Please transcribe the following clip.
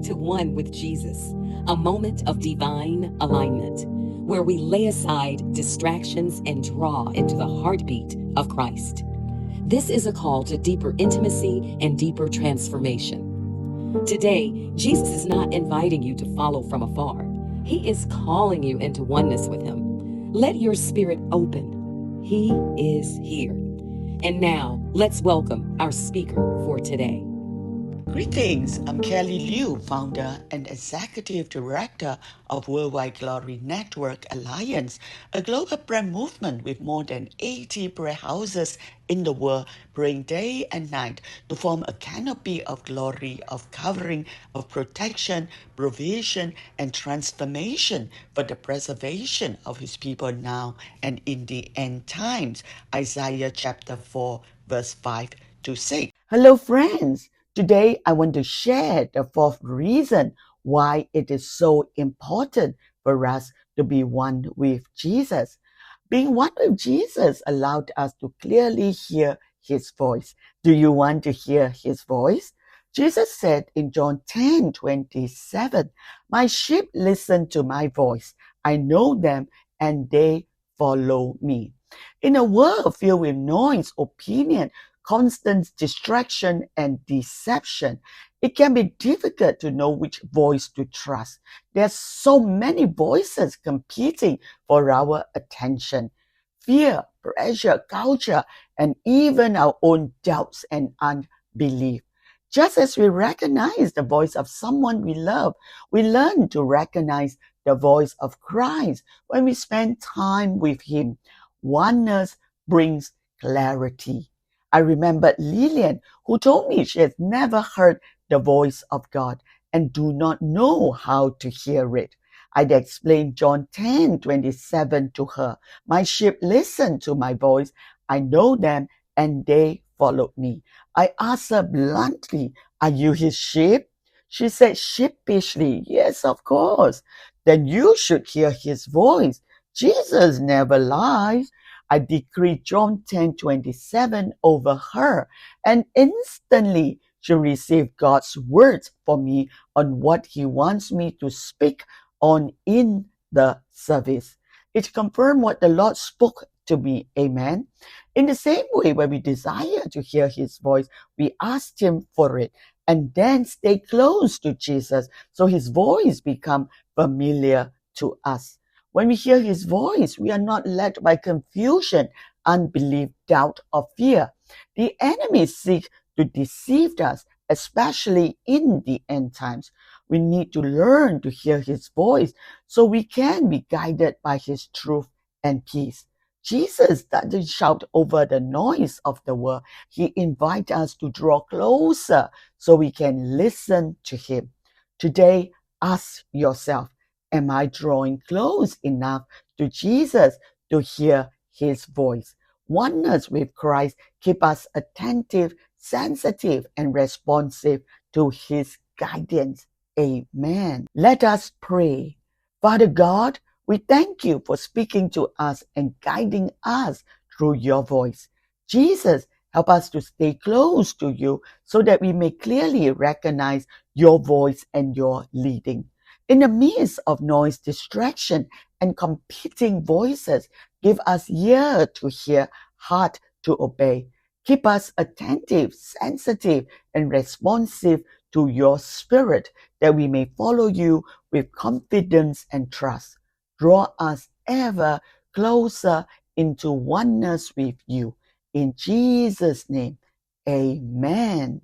to One with Jesus, a moment of divine alignment where we lay aside distractions and draw into the heartbeat of Christ. This is a call to deeper intimacy and deeper transformation. Today, Jesus is not inviting you to follow from afar. He is calling you into oneness with Him. Let your spirit open. He is here. And now, let's welcome our speaker for today. Greetings, I'm Kelly Liu, founder and executive director of Worldwide Glory Network Alliance, a global prayer movement with more than 80 prayer houses in the world, praying day and night to form a canopy of glory, of covering, of protection, provision, and transformation for the preservation of His people now and in the end times. Isaiah chapter 4, verse 5 to 6. Hello, friends. Today, I want to share the fourth reason why it is so important for us to be one with Jesus. Being one with Jesus allowed us to clearly hear His voice. Do you want to hear His voice? Jesus said in John 10:27, "My sheep listen to my voice. I know them and they follow me." In a world filled with noise, opinion, constant distraction, and deception, it can be difficult to know which voice to trust. There's so many voices competing for our attention. Fear, pressure, culture, and even our own doubts and unbelief. Just as we recognize the voice of someone we love, we learn to recognize the voice of Christ when we spend time with Him. Oneness brings clarity. I remembered Lillian, who told me she has never heard the voice of God and do not know how to hear it. I explained John 10:27 to her. "My sheep listen to my voice. I know them and they follow me." I asked her bluntly, "Are you His sheep?" She said sheepishly, "Yes, of course." "Then you should hear His voice. Jesus never lies." I decreed John 10:27 over her, and instantly she received God's words for me on what He wants me to speak on in the service. It confirmed what the Lord spoke to me. Amen. In the same way, when we desire to hear His voice, we ask Him for it and then stay close to Jesus so His voice become familiar to us. When we hear His voice, we are not led by confusion, unbelief, doubt, or fear. The enemy seeks to deceive us, especially in the end times. We need to learn to hear His voice so we can be guided by His truth and peace. Jesus doesn't shout over the noise of the world. He invites us to draw closer so we can listen to Him. Today, ask yourself, am I drawing close enough to Jesus to hear His voice? Oneness with Christ keeps us attentive, sensitive, and responsive to His guidance. Amen. Let us pray. Father God, we thank You for speaking to us and guiding us through Your voice. Jesus, help us to stay close to You so that we may clearly recognize Your voice and Your leading. In the midst of noise, distraction, and competing voices, give us ear to hear, heart to obey. Keep us attentive, sensitive, and responsive to Your Spirit, that we may follow You with confidence and trust. Draw us ever closer into oneness with You. In Jesus' name, amen.